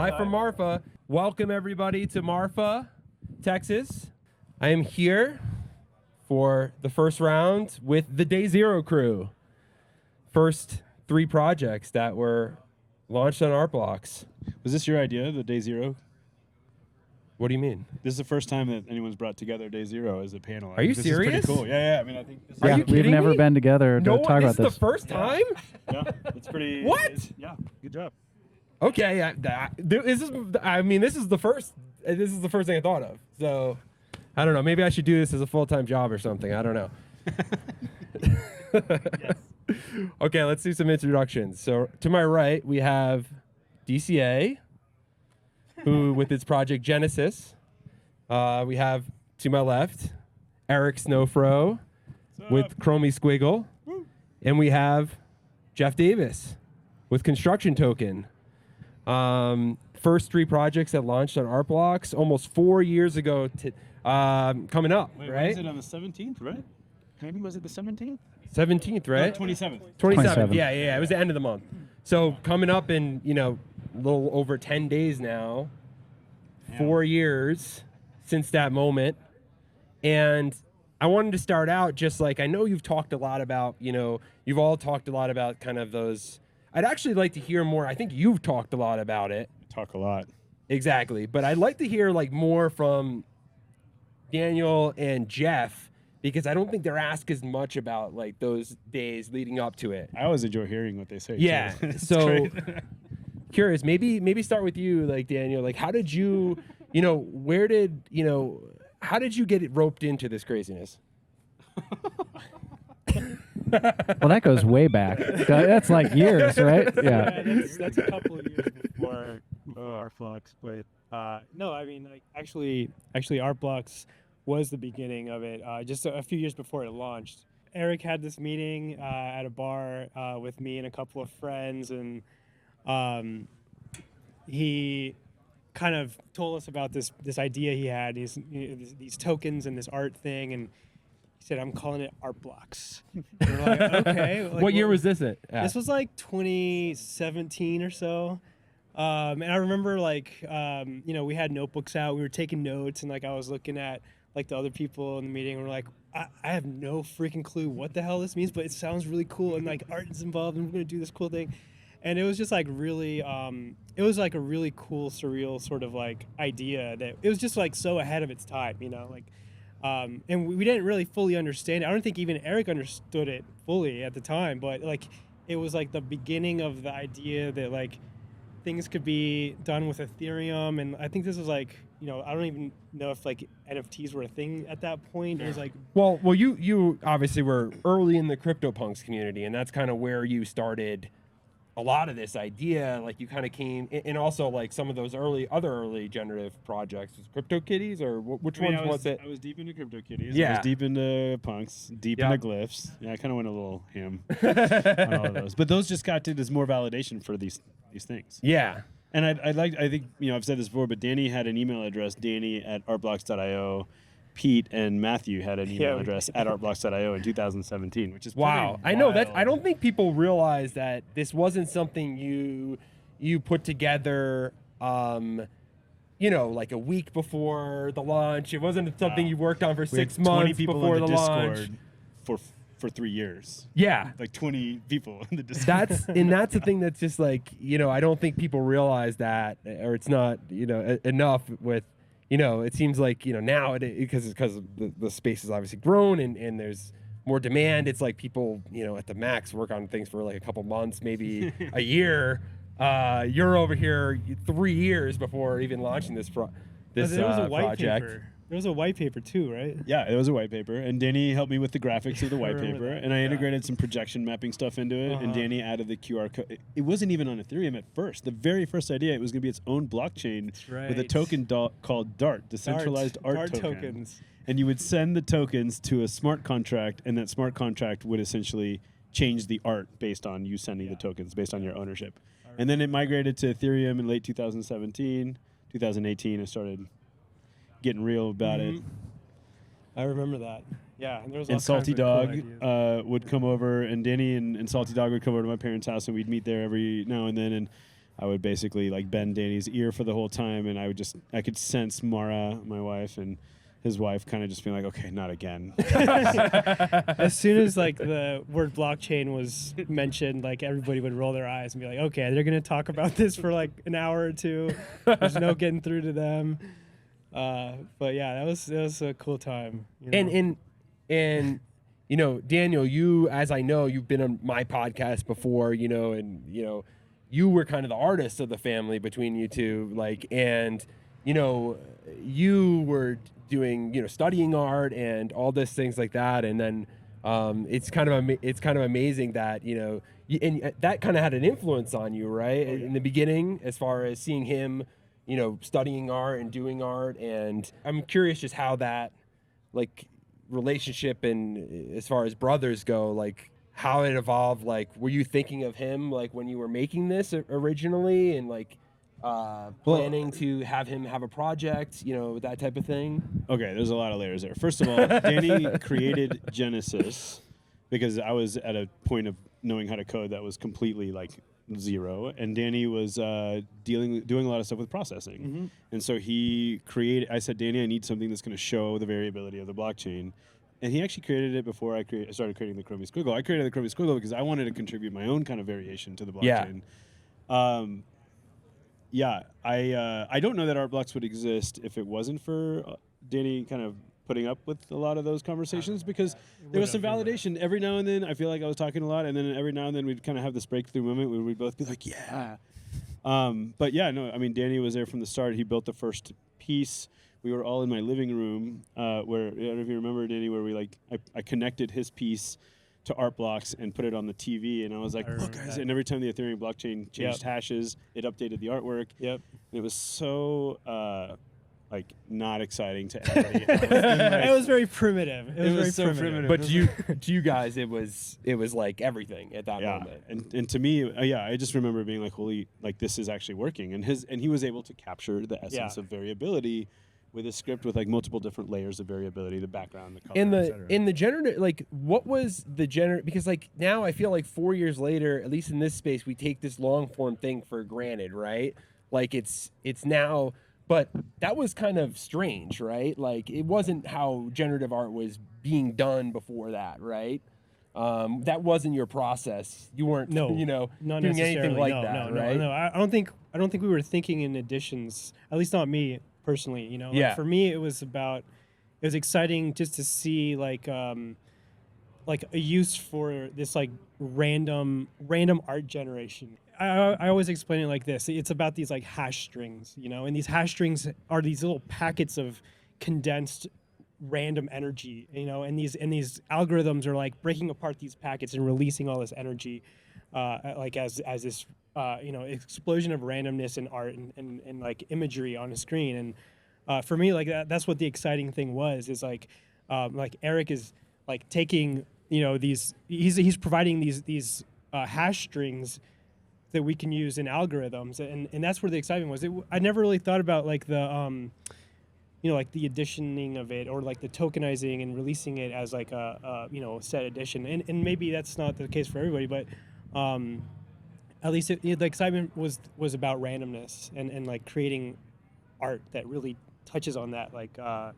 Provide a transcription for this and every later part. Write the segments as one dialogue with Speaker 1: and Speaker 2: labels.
Speaker 1: Live from Marfa. Welcome everybody to Marfa, Texas. I am here for the first round with the Day Zero crew. First 3 projects that were launched on Art Blocks.
Speaker 2: Was this your idea, the Day Zero?
Speaker 1: What do you mean?
Speaker 2: This is the first time that anyone's brought together Day Zero as a panel.
Speaker 1: Are you
Speaker 2: this
Speaker 1: serious?
Speaker 2: Is pretty cool. Yeah. I mean, I think this
Speaker 1: Are you
Speaker 3: we've
Speaker 1: kidding
Speaker 3: never
Speaker 1: me?
Speaker 3: been together to
Speaker 1: No,
Speaker 3: talk
Speaker 1: this
Speaker 3: about
Speaker 1: is the first time?
Speaker 2: Yeah, it's pretty.
Speaker 1: What?
Speaker 2: Yeah, good job.
Speaker 1: Okay, this is the first. This is the first thing I thought of. So, I don't know. Maybe I should do this as a full-time job or something. I don't know.
Speaker 2: Yes.
Speaker 1: Okay, let's do some introductions. So, to my right, we have DCA, who with its project Genesis. We have to my left, Eric Snowfro with Chromie Squiggle, and we have Jeff Davis with Construction Token. First 3 projects that launched on Art Blocks almost 4 years ago. Coming up,
Speaker 2: Wait,
Speaker 1: right?
Speaker 2: Was it on the 17th, right? Maybe was it the 17th?
Speaker 1: 17th, right?
Speaker 2: 27th.
Speaker 1: 27th. Yeah. It was the end of the month. So coming up in a little over 10 days now.
Speaker 2: Yeah.
Speaker 1: 4 years since that moment, and I wanted to start out just like I know you've talked a lot about. You've all talked a lot about kind of those. I'd actually like to hear more. I think you've talked a lot about it.
Speaker 2: Talk a lot.
Speaker 1: Exactly. But I'd like to hear like more from Daniel and Jeff, because I don't think they're asked as much about like those days leading up to it.
Speaker 2: I always enjoy hearing what they say.
Speaker 1: Yeah.
Speaker 2: Too. It's
Speaker 1: So
Speaker 2: great.
Speaker 1: curious, maybe start with you, like Daniel. Like how did you, how did you get it roped into this craziness?
Speaker 3: Well, that goes way back. That's like years, right? Yeah.
Speaker 4: That's a couple of years before Art Blocks. But no, I mean, like actually, Art Blocks was the beginning of it. Just a few years before it launched, Eric had this meeting at a bar with me and a couple of friends, and he kind of told us about this idea he had, these tokens and this art thing, and he said, "I'm calling it Art Blocks." We're like, okay. Like,
Speaker 1: What year was this at?
Speaker 4: This was like 2017 or so. And I remember like, we had notebooks out, we were taking notes, and like I was looking at like the other people in the meeting, and we're like, I have no freaking clue what the hell this means, but it sounds really cool, and like art is involved, and we're going to do this cool thing. And it was just like really, it was like a really cool, surreal sort of like idea that it was just like so ahead of its time, like, and we didn't really fully understand it. I don't think even Eric understood it fully at the time, but like it was like the beginning of the idea that like things could be done with Ethereum. And I think this was like, I don't even know if like NFTs were a thing at that point. It was like,
Speaker 1: well, you obviously were early in the CryptoPunks community, and that's kind of where you started a lot of this idea. Like you kind of came, and also like some of those other early generative projects. Was CryptoKitties or which ones was it?
Speaker 2: I was deep into CryptoKitties.
Speaker 1: Yeah.
Speaker 2: I was deep into punks, deep
Speaker 1: Yeah.
Speaker 2: into glyphs. Yeah, I kind of went a little ham on all of those. But those just got to as more validation for these things.
Speaker 1: Yeah.
Speaker 2: And I think I've said this before, but Danny had an email address, Danny@artblocks.io. Pete and Matthew had an email address at artblocks.io in 2017, which is
Speaker 1: wow. I know that. I don't think people realize that this wasn't something you put together, like a week before the launch. It wasn't something you worked on for 6 months
Speaker 2: 20 people
Speaker 1: before
Speaker 2: in
Speaker 1: the launch.
Speaker 2: For 3 years.
Speaker 1: Yeah.
Speaker 2: Like 20 people in the Discord.
Speaker 1: That's the thing that's just like, I don't think people realize that, or it's not, enough with, it seems like, now because the space has obviously grown and there's more demand. It's like people, at the max work on things for like a couple months, maybe a year. You're over here 3 years before even launching this
Speaker 4: there was a white
Speaker 1: project.
Speaker 4: paper. There was a white paper too, right?
Speaker 2: Yeah, it was a white paper, and Danny helped me with the graphics of the white
Speaker 4: remember
Speaker 2: paper,
Speaker 4: that.
Speaker 2: and I integrated some projection mapping stuff into it, and
Speaker 4: Uh-huh.
Speaker 2: Danny added the QR code. It wasn't even on Ethereum at first. The very first idea, it was going to be its own blockchain with a
Speaker 4: right.
Speaker 2: token called DART, Decentralized Art Token.
Speaker 4: Tokens.
Speaker 2: And you would send the tokens to a smart contract, and that smart contract would essentially change the art based on you sending the tokens, based on your ownership. And then it migrated to Ethereum in late 2017. 2018, I started getting real about it.
Speaker 4: I remember that. Yeah, and there was all
Speaker 2: And Salty
Speaker 4: kinds of cool
Speaker 2: Dog
Speaker 4: ideas.
Speaker 2: would come over, and Danny and Salty Dog would come over to my parents' house, and we'd meet there every now and then. I would basically like bend Danny's ear for the whole time, and I could sense Mara, my wife, and his wife kind of just being like, okay, not again.
Speaker 4: As soon as like the word blockchain was mentioned, like everybody would roll their eyes and be like, okay, they're gonna talk about this for like an hour or two. There's no getting through to them. But yeah, that was a cool time. You know?
Speaker 1: And you know, Daniel, you, as I know, you've been on my podcast before, you know, and you know, you were kind of the artist of the family between you two, like, and you know, you were doing, you know, studying art and all these things like that, and then it's kind of amazing that, you know, and that kind of had an influence on you, right?
Speaker 2: Oh, yeah.
Speaker 1: In the beginning, as far as seeing him, you know, studying art and doing art, and I'm curious just how that, like, relationship and as far as brothers go, like how it evolved. Like, were you thinking of him like when you were making this originally, and like planning to have him have a project, you know, that type of thing?
Speaker 2: Okay, there's a lot of layers there. First of all, Danny created Genesis because I was at a point of knowing how to code that was completely like zero, and Danny was doing a lot of stuff with processing.
Speaker 4: Mm-hmm.
Speaker 2: And so he created, I said, Danny, I need something that's going to show the variability of the blockchain. And he actually created it before I started creating the Chromie Squiggle. I created the Chromie Squiggle because I wanted to contribute my own kind of variation to the blockchain. I don't know that Art Blocks would exist if it wasn't for Danny kind of putting up with a lot of those conversations, because there was some validation every now and then. I feel like I was talking a lot, and then every now and then we'd kind of have this breakthrough moment where we'd both be like, yeah. But yeah, no, I mean, Danny was there from the start. He built the first piece. We were all in my living room where, I don't know if you remember, Danny, where we I connected his piece to Art Blocks and put it on the TV, and I was like, look guys, and every time the Ethereum blockchain changed hashes, it updated the artwork.
Speaker 4: Yep.
Speaker 2: And it was so like not exciting to anybody.
Speaker 4: It was very primitive. It was very
Speaker 2: so primitive.
Speaker 1: But to you guys, it was like everything at that moment.
Speaker 2: And to me, I just remember being like, holy, like this is actually working. And he was able to capture the essence of variability with a script with like multiple different layers of variability, the background, the color,
Speaker 1: in the generative, like what was the generative? Because like now I feel like 4 years later, at least in this space, we take this long form thing for granted, right? Like it's now, but that was kind of strange, right? Like it wasn't how generative art was being done before that, right? That wasn't your process. You weren't,
Speaker 4: not
Speaker 1: doing anything like that, right?
Speaker 4: No, I don't think we were thinking in additions. At least not me personally. You know,
Speaker 1: Yeah.
Speaker 4: Like for me, it was exciting just to see like a use for this like random art generation. I always explain it like this. It's about these like hash strings, you know, and these hash strings are these little packets of condensed random energy, you know, and these algorithms are like breaking apart these packets and releasing all this energy, like as this explosion of randomness in art and like imagery on a screen. And for me, like that's what the exciting thing was, is like Eric is like taking, you know, he's providing these hash strings that we can use in algorithms, and that's where the excitement was. I never really thought about like the like the additioning of it, or like the tokenizing and releasing it as like a set addition, and maybe that's not the case for everybody, but at least the excitement was about randomness and like creating art that really touches on that, like that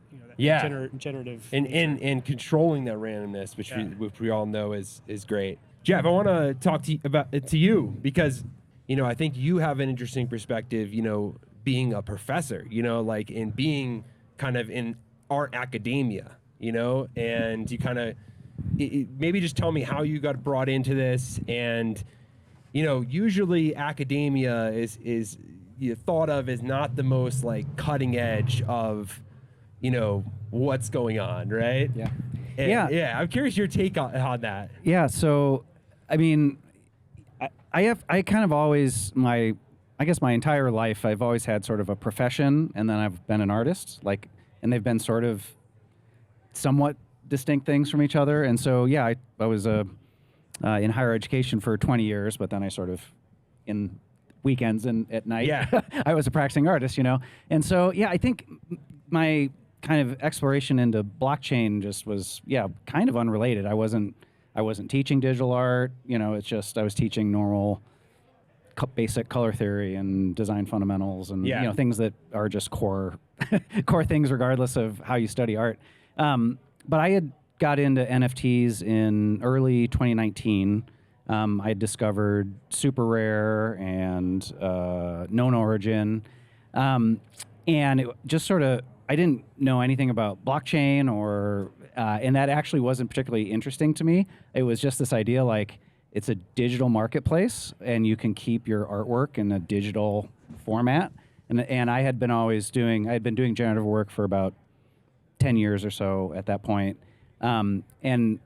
Speaker 4: generative
Speaker 1: and controlling that randomness, which we all know is great. Jeff, I want to talk to you because, you know, I think you have an interesting perspective, you know, being a professor, you know, like in being kind of in art academia, you know, and you kind of maybe just tell me how you got brought into this. And, you know, usually academia is you thought of as not the most like cutting edge of, you know, what's going on, right?
Speaker 3: Yeah.
Speaker 1: And, I'm curious your take on that.
Speaker 3: Yeah. So, I mean, I kind of always, I guess my entire life, I've always had sort of a profession, and then I've been an artist, like, and they've been sort of somewhat distinct things from each other. And so, I was in higher education for 20 years, but then I sort of, in weekends and at night, I was a practicing artist, you know? And so, I think my kind of exploration into blockchain just was, kind of unrelated. I wasn't teaching digital art, you know, it's just I was teaching normal basic color theory and design fundamentals and
Speaker 1: Yeah.
Speaker 3: things that are just core core things regardless of how you study art. But I had got into NFTs in early 2019. I had discovered Super Rare and Known Origin, and it just sort of, I didn't know anything about blockchain and that actually wasn't particularly interesting to me. It was just this idea like it's a digital marketplace and you can keep your artwork in a digital format. And I had been doing generative work for about 10 years or so at that point. And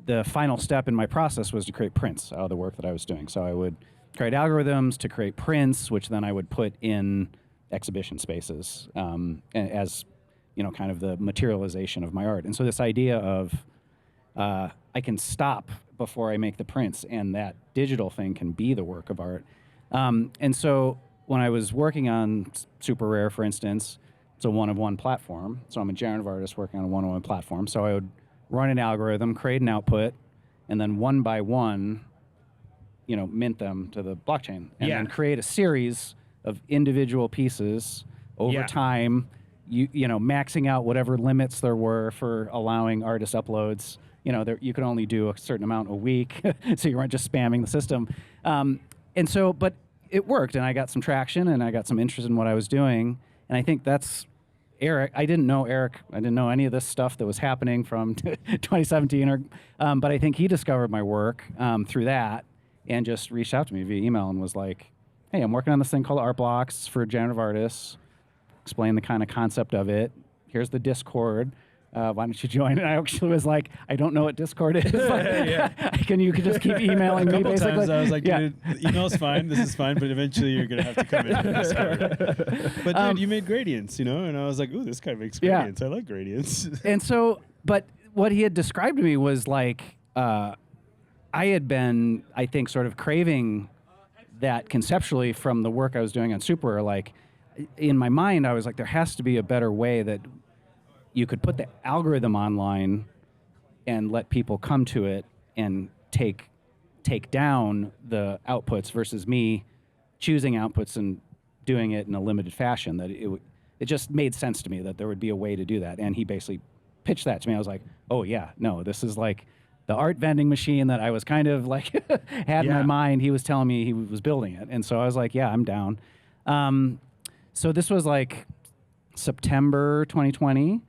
Speaker 3: the final step in my process was to create prints out of the work that I was doing. So I would create algorithms to create prints, which then I would put in exhibition spaces as kind of the materialization of my art. And so this idea of I can stop before I make the prints, and that digital thing can be the work of art. And so when I was working on Super Rare, for instance, it's a one-of-one platform. So I'm a generative artist working on a one-of-one platform. So I would run an algorithm, create an output, and then one by one, mint them to the blockchain, and then create a series of individual pieces over time. Maxing out whatever limits there were for allowing artist uploads. You could only do a certain amount a week, so you weren't just spamming the system. But it worked, and I got some traction, and I got some interest in what I was doing. And I think that's Eric. I didn't know Eric. I didn't know any of this stuff that was happening from 2017. But I think he discovered my work through that, and just reached out to me via email and was like, "Hey, I'm working on this thing called Art Blocks for generative artists. Explain the kind of concept of it. Here's the Discord. Why don't you join?" And I actually was like, "I don't know what Discord is. You could just keep emailing me."
Speaker 2: Couple
Speaker 3: Basically,
Speaker 2: times I was like, "Dude, email's fine. This is fine, but eventually you're gonna have to come in." But dude, you made gradients, and I was like, "Ooh, this guy makes gradients. I like gradients."
Speaker 3: And so, but what he had described to me was like, I had been, I think, sort of craving that conceptually from the work I was doing on Super Rare. Like, in my mind, I was like, there has to be a better way that you could put the algorithm online and let people come to it and take down the outputs versus me choosing outputs and doing it in a limited fashion. That it just made sense to me that there would be a way to do that. And he basically pitched that to me. I was like, oh yeah, no, this is like the art vending machine that I was kind of like had in my mind. He was telling me he was building it. And so I was like, yeah, I'm down. So this was like September 2020.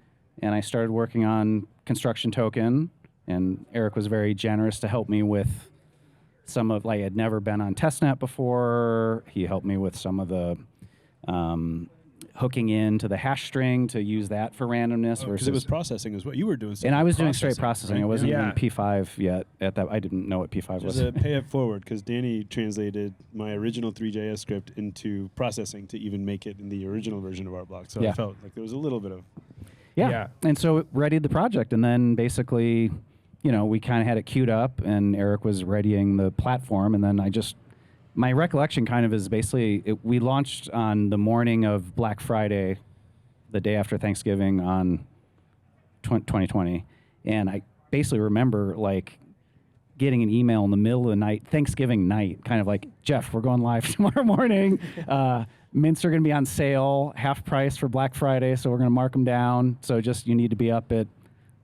Speaker 3: And I started working on Construction Token, and Eric was very generous to help me with some of, I had never been on testnet before. He helped me with some of the hooking into the hash string to use that for randomness.
Speaker 2: Because it was processing is what you were doing.
Speaker 3: And I was doing straight processing.
Speaker 2: Right?
Speaker 3: I wasn't even P5 yet at that. I didn't know what P5 was.
Speaker 2: Just pay it forward, because Danny translated my original 3JS script into processing to even make it in the original version of Art Blocks. So I felt like there was a little bit of...
Speaker 3: Yeah. And so it readied the project, and then basically, we kind of had it queued up, and Eric was readying the platform, and then my recollection kind of is basically, we launched on the morning of Black Friday, the day after Thanksgiving on 2020, and I basically remember like getting an email in the middle of the night, Thanksgiving night, kind of like, Jeff, we're going live tomorrow morning. Mints are going to be on sale, half price for Black Friday, so we're going to mark them down. So just you need to be up at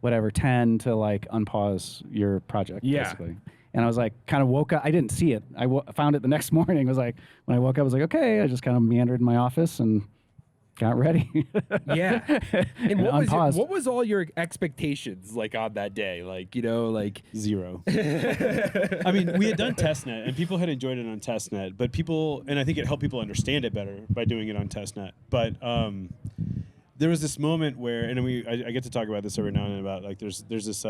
Speaker 3: whatever 10 to like unpause your project, basically. And I was like, kind of woke up. I didn't see it. I found it the next morning. It was like, when I woke up, I was like, okay. I just kind of meandered in my office and got ready.
Speaker 1: And what was all your expectations like on that day? Like,
Speaker 2: Zero. I mean, we had done testnet, and people had enjoyed it on testnet, but and I think it helped people understand it better by doing it on testnet. But there was this moment where, and I get to talk about this every now and then about like there's this.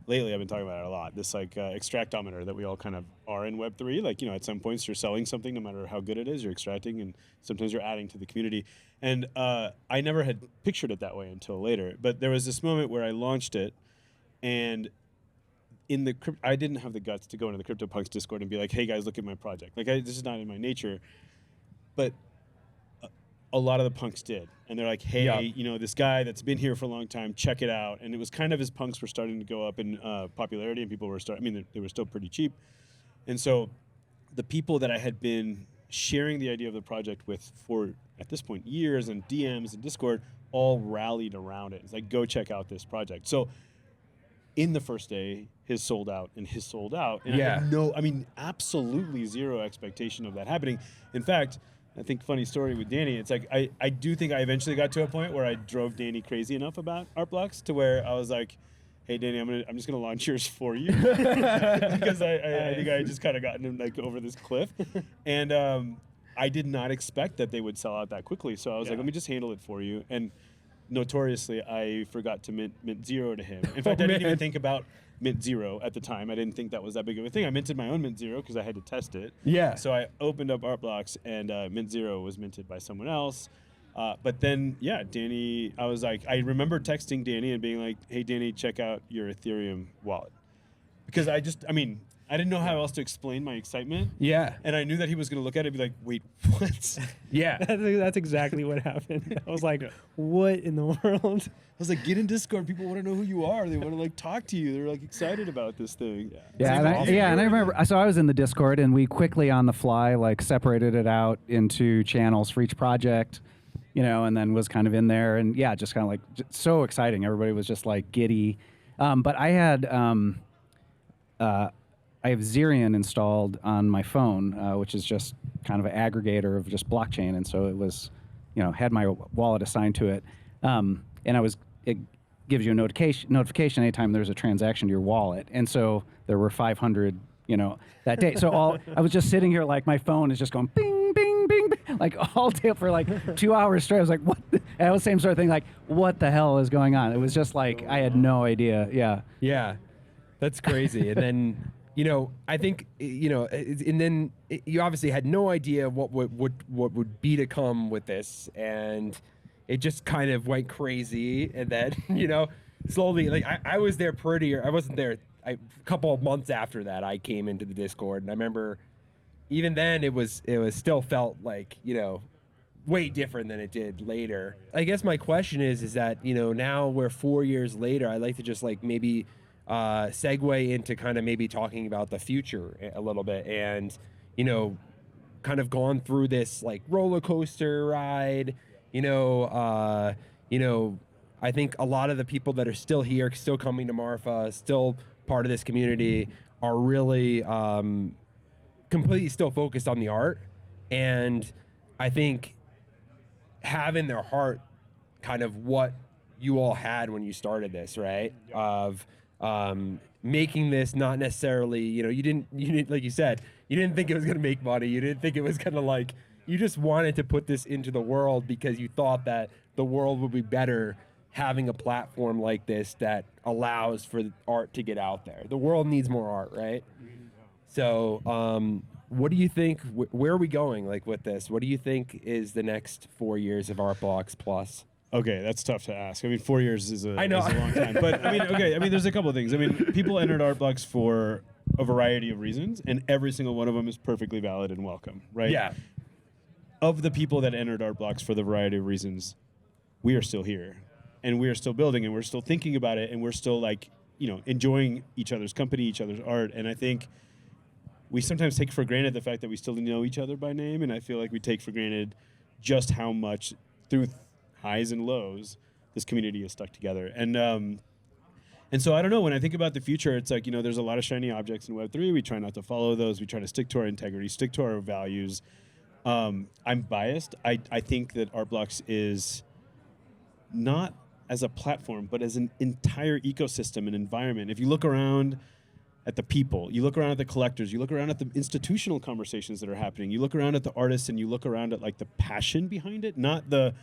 Speaker 2: Lately, I've been talking about it a lot. This like extractometer that we all kind of are in Web3. Like, at some points you're selling something, no matter how good it is, you're extracting, and sometimes you're adding to the community. And I never had pictured it that way until later. But there was this moment where I launched it, and I didn't have the guts to go into the CryptoPunks Discord and be like, "Hey guys, look at my project." Like, this is not in my nature. But a lot of the punks did, and they're like, "Hey, this guy that's been here for a long time, check it out." And it was kind of as punks were starting to go up in popularity, and people were they were still pretty cheap, and so the people that I had been sharing the idea of the project with for, at this point, years, and DMs and Discord, all rallied around it. It's like, go check out this project. So in the first day, his sold out and his sold out. And I had absolutely zero expectation of that happening. In fact, I think funny story with Danny, it's like, I do think I eventually got to a point where I drove Danny crazy enough about Art Blocks to where I was like, hey, Danny, I'm just gonna launch yours for you. Because I think I had just kind of gotten him like over this cliff. And I did not expect that they would sell out that quickly. So I was like, let me just handle it for you. And notoriously, I forgot to mint 0 to him. In fact, I didn't even think about mint 0 at the time. I didn't think that was that big of a thing. I minted my own mint 0 because I had to test it.
Speaker 1: Yeah.
Speaker 2: So I opened up Art Blocks, and mint 0 was minted by someone else. But then, Danny, I was like, I remember texting Danny and being like, hey, Danny, check out your Ethereum wallet. Because I didn't know how else to explain my excitement.
Speaker 1: Yeah.
Speaker 2: And I knew that he was going to look at it and be like, wait, what?
Speaker 1: Yeah.
Speaker 4: That's exactly what happened. I was like, what in the world?
Speaker 2: I was like, get in Discord. People want to know who you are. They want to like talk to you. They're like excited about this thing.
Speaker 3: Yeah, and I remember. So I was in the Discord, and we quickly on the fly like separated it out into channels for each project, and then was kind of in there, and just kind of like so exciting. Everybody was just like giddy. But I had I have Zerion installed on my phone, which is just kind of an aggregator of just blockchain, and so it was, had my wallet assigned to it, and it gives you a notification anytime there's a transaction to your wallet, and so there were 500, that day. So I was just sitting here like my phone is just going bing, bing, bing, bing, like all day for like 2 hours straight. I was like, what? And I was the same sort of thing, like, what the hell is going on? It was just like I had no idea.
Speaker 1: Yeah, that's crazy. And then. I think, and then you obviously had no idea what would be to come with this, and it just kind of went crazy. And then, slowly, like I was there I wasn't there a couple of months after that. I came into the Discord, and I remember even then it was still felt like, way different than it did later. I guess my question is that, now we're 4 years later, I'd like to just like maybe segue into kind of maybe talking about the future a little bit, and kind of gone through this like roller coaster ride. I think a lot of the people that are still here, still coming to Marfa, still part of this community, are really completely still focused on the art, and I think have in their heart kind of what you all had when you started this, right? Of making this not necessarily, you didn't, like you said, you didn't think it was going to make money. You didn't think it was going to you just wanted to put this into the world because you thought that the world would be better having a platform like this that allows for art to get out there. The world needs more art, right? So, what do you think, where are we going with this? What do you think is the next 4 years of Art Blocks Plus?
Speaker 2: Okay, that's tough to ask. 4 years is a long time. But there's a couple of things. People entered Art Blocks for a variety of reasons, and every single one of them is perfectly valid and welcome, right?
Speaker 1: Yeah.
Speaker 2: Of the people that entered Art Blocks for the variety of reasons, we are still here, and we are still building, and we're still thinking about it, and we're still enjoying each other's company, each other's art. And I think we sometimes take for granted the fact that we still know each other by name, and I feel like we take for granted just how much through highs and lows this community is stuck together. And so I don't know, when I think about the future, it's like, there's a lot of shiny objects in Web3. We try not to follow those. We try to stick to our integrity, stick to our values. I'm biased. I think that Art Blocks is not as a platform, but as an entire ecosystem and environment. If you look around at the people, you look around at the collectors, you look around at the institutional conversations that are happening, you look around at the artists, and you look around at the passion behind it, not the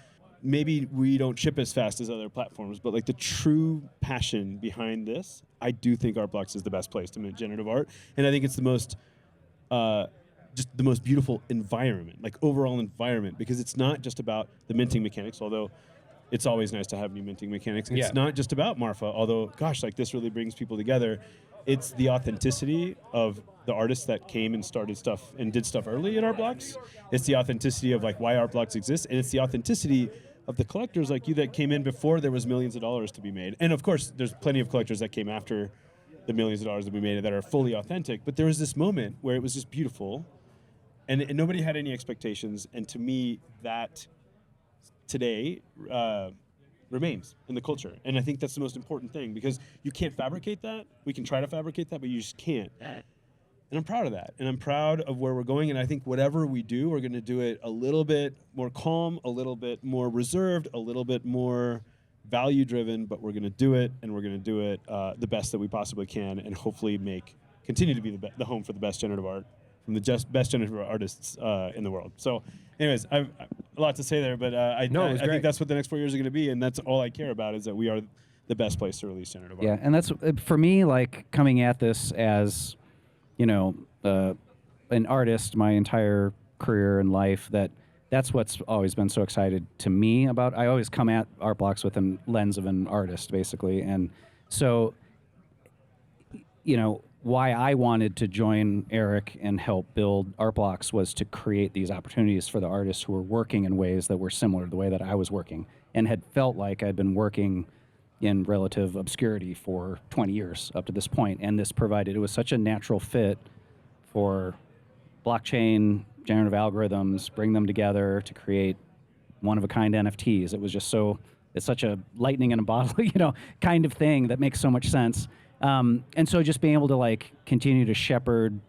Speaker 2: maybe we don't ship as fast as other platforms, but the true passion behind this, I do think Art Blocks is the best place to mint generative art. And I think it's the most, just the most beautiful environment, overall environment, because it's not just about the minting mechanics, although it's always nice to have new minting mechanics. It's not just about Marfa, although, gosh, this really brings people together. It's the authenticity of the artists that came and started stuff and did stuff early in Art Blocks. It's the authenticity of why Art Blocks exists, and it's the authenticity of the collectors like you that came in before there was millions of dollars to be made. And of course, there's plenty of collectors that came after the millions of dollars that we made that are fully authentic. But there was this moment where it was just beautiful, and nobody had any expectations. And to me, that today remains in the culture. And I think that's the most important thing, because you can't fabricate that. We can try to fabricate that, but you just can't. And I'm proud of that. And I'm proud of where we're going. And I think whatever we do, we're going to do it a little bit more calm, a little bit more reserved, a little bit more value-driven, but we're going to do it, and we're going to do it the best that we possibly can, and hopefully continue to be the home for the best generative art from the best generative artists in the world. So anyways, I've a lot to say there, but I think that's what the next 4 years are going to be, and that's all I care about, is that we are the best place to release generative art.
Speaker 3: Yeah, and that's, for me, like, coming at this as, you know, an artist my entire career and life, that's what's always been so excited to me about. I always come at Art Blocks with a lens of an artist, basically. And so, you know, why I wanted to join Eric and help build Art Blocks was to create these opportunities for the artists who were working in ways that were similar to the way that I was working, and had felt like I'd been working in relative obscurity for 20 years up to this point. And this provided, it was such a natural fit for blockchain, generative algorithms, bring them together to create one-of-a-kind NFTs. It was just it's such a lightning in a bottle, you know, kind of thing that makes so much sense. And so just being able to, like, continue to shepherd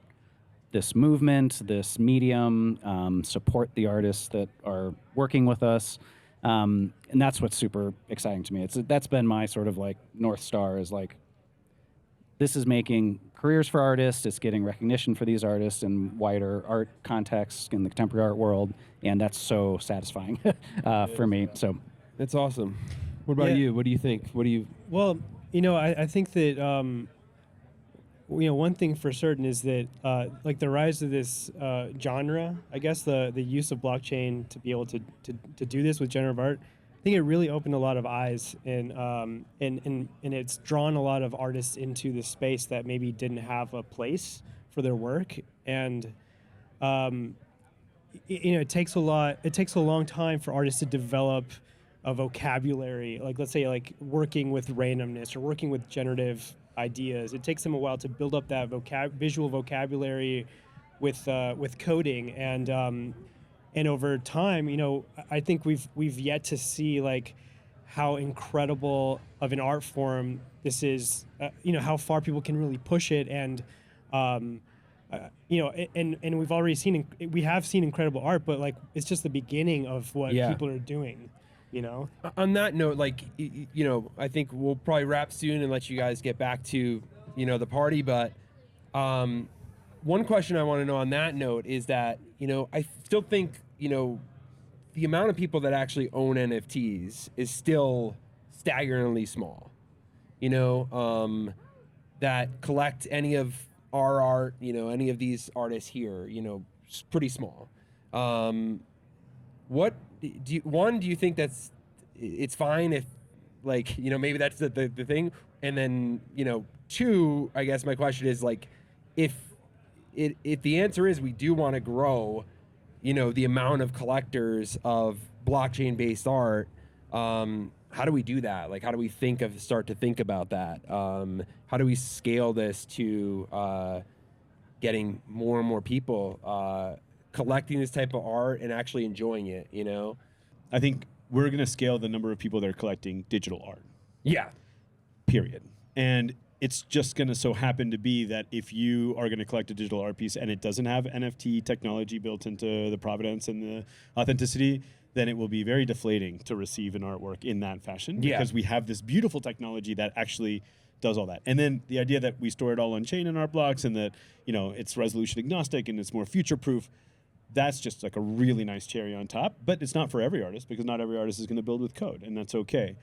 Speaker 3: this movement, this medium, support the artists that are working with us. And that's what's super exciting to me. That's been my sort of, like, North Star, is like, this is making careers for artists. It's getting recognition for these artists in wider art contexts in the contemporary art world, and that's so satisfying for me. So
Speaker 1: that's awesome. What about you? What do you think?
Speaker 4: Well, you know, I think that you know, one thing for certain is that like the rise of this genre, I guess the use of blockchain to be able to do this with generative art, I think it really opened a lot of eyes, and it's drawn a lot of artists into the space that maybe didn't have a place for their work. And you know, it takes a long time for artists to develop a vocabulary, like, let's say, like, working with randomness or working with generative ideas. It takes them a while to build up that visual vocabulary with coding, and over time, you know, I think we've yet to see, like, how incredible of an art form this is. You know, how far people can really push it, and you know, and we have seen incredible art, but, like, it's just the beginning of what people are doing. You know.
Speaker 1: On that note, like, you know, I think we'll probably wrap soon and let you guys get back to, you know, the party. But one question I want to know on that note is that, you know, I still think, you know, the amount of people that actually own NFTs is still staggeringly small. You know, that collect any of our art, you know, any of these artists here, you know, it's pretty small. What do you think it's fine if, like, you know, maybe that's the thing? And then, you know, two, I guess my question is, like, if the answer is we do want to grow, you know, the amount of collectors of blockchain-based art, how do we do that? Like, how do we start to think about that? How do we scale this to getting more and more people collecting this type of art and actually enjoying it, you know?
Speaker 2: I think we're going to scale the number of people that are collecting digital art.
Speaker 1: Yeah.
Speaker 2: Period. And it's just going to so happen to be that if you are going to collect a digital art piece and it doesn't have NFT technology built into the provenance and the authenticity, then it will be very deflating to receive an artwork in that fashion, because we have this beautiful technology that actually does all that. And then the idea that we store it all on chain in Art Blocks, and that, you know, it's resolution agnostic and it's more future proof, that's just like a really nice cherry on top. But it's not for every artist, because not every artist is going to build with code, and that's okay.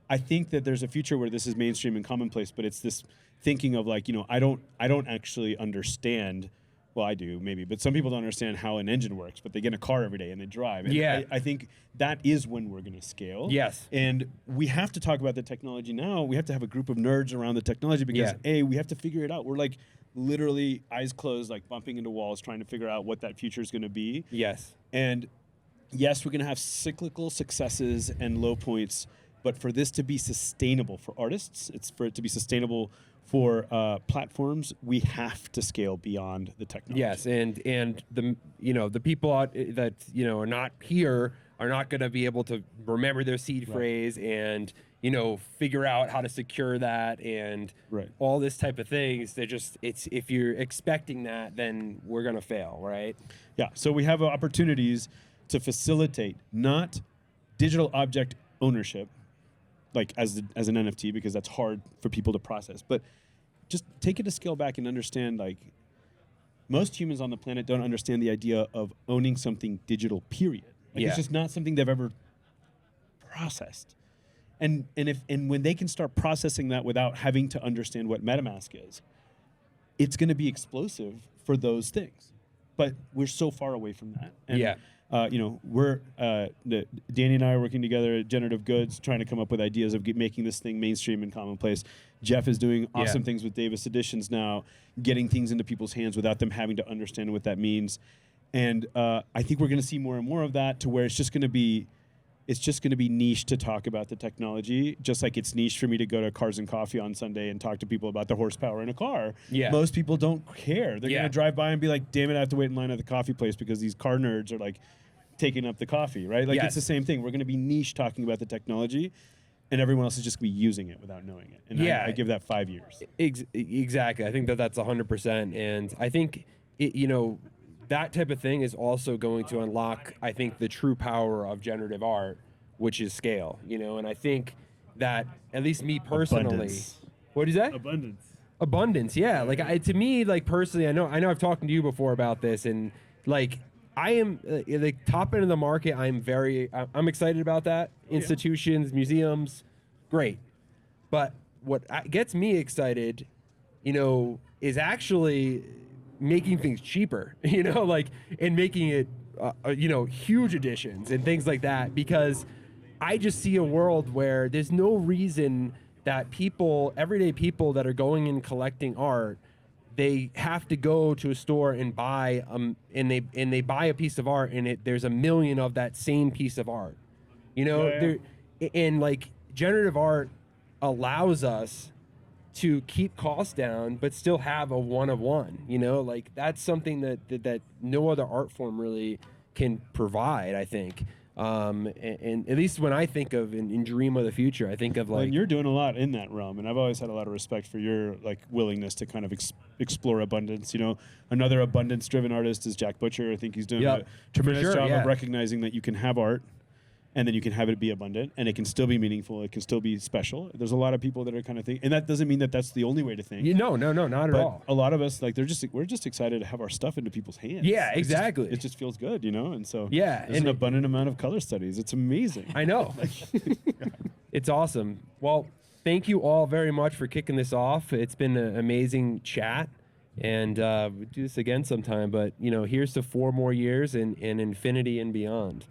Speaker 2: I think that there's a future where this is mainstream and commonplace, but it's this thinking of, like, you know, I don't actually understand. Well, I do, maybe, but some people don't understand how an engine works, but they get in a car every day and they drive. And I think that is when we're going to scale.
Speaker 1: Yes.
Speaker 2: And we have to talk about the technology now. We have to have a group of nerds around the technology, because we have to figure it out. We're, like, literally eyes closed, like bumping into walls, trying to figure out what that future is going to be.
Speaker 1: Yes.
Speaker 2: And yes, we're going to have cyclical successes and low points, but for this to be sustainable for artists, it's for it to be sustainable for platforms, we have to scale beyond the technology.
Speaker 1: Yes, and the the people out that are not here are not going to be able to remember their seed phrase and figure out how to secure that and all this type of things. They're just if you're expecting that, then we're going to fail, right?
Speaker 2: Yeah. So we have opportunities to facilitate not digital object ownership, like as an NFT, because that's hard for people to process, but just take it a scale back and understand, like, most humans on the planet don't understand the idea of owning something digital, period. Like, it's just not something they've ever processed. And when they can start processing that without having to understand what MetaMask is, it's going to be explosive for those things. But we're so far away from that. And we're Danny and I are working together at Generative Goods, trying to come up with ideas of making this thing mainstream and commonplace. Jeff is doing awesome things with Davis Editions now, getting things into people's hands without them having to understand what that means. And I think we're going to see more and more of that, to where it's just going to be niche to talk about the technology, just like it's niche for me to go to Cars and Coffee on Sunday and talk to people about the horsepower in a car. Yeah. Most people don't care. They're going to drive by and be like, damn it, I have to wait in line at the coffee place because these car nerds are like taking up the coffee, right? Like, it's the same thing. We're going to be niche talking about the technology, and everyone else is just going to be using it without knowing it. And I give that 5 years.
Speaker 1: Exactly. I think that's 100%. And I think, that type of thing is also going to unlock, I think, the true power of generative art, which is scale, and I think that, at least me personally,
Speaker 2: Abundance.
Speaker 1: What is that? Abundance. Yeah. Like, to me, like, personally, I know I've talked to you before about this, and like, I am the top end of the market. I'm excited about that. Institutions, museums, great. But what gets me excited, is actually making things cheaper, and making it, huge editions and things like that, because I just see a world where there's no reason that everyday people that are going and collecting art, they have to go to a store and buy, and they buy a piece of art, and there's a million of that same piece of art, and like, generative art allows us to keep costs down, but still have a one of one. Like, that's something that no other art form really can provide, I think. And at least when I think of and dream of the future, I think of like.
Speaker 2: And you're doing a lot in that realm, and I've always had a lot of respect for your willingness to kind of explore abundance. Another abundance-driven artist is Jack Butcher. I think he's doing a tremendous job of recognizing that you can have art, and then you can have it be abundant, and it can still be meaningful. It can still be special. There's a lot of people that are kind of thinking, and that doesn't mean that that's the only way to think.
Speaker 1: No, not at all.
Speaker 2: A lot of us, we're just excited to have our stuff into people's hands.
Speaker 1: Yeah, exactly.
Speaker 2: It just feels good, and so
Speaker 1: there's
Speaker 2: an abundant amount of color studies. It's amazing.
Speaker 1: I know. It's awesome. Well, thank you all very much for kicking this off. It's been an amazing chat, and we'll do this again sometime. But here's to 4 more years and infinity and beyond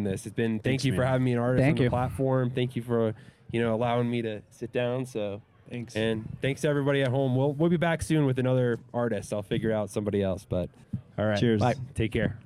Speaker 1: this. It's been thank you for having me an artist on the platform. Thank you for allowing me to sit down. So
Speaker 4: thanks.
Speaker 1: And thanks to everybody at home. We'll be back soon with another artist. I'll figure out somebody else, but all right.
Speaker 2: Cheers.
Speaker 1: Bye. Take care.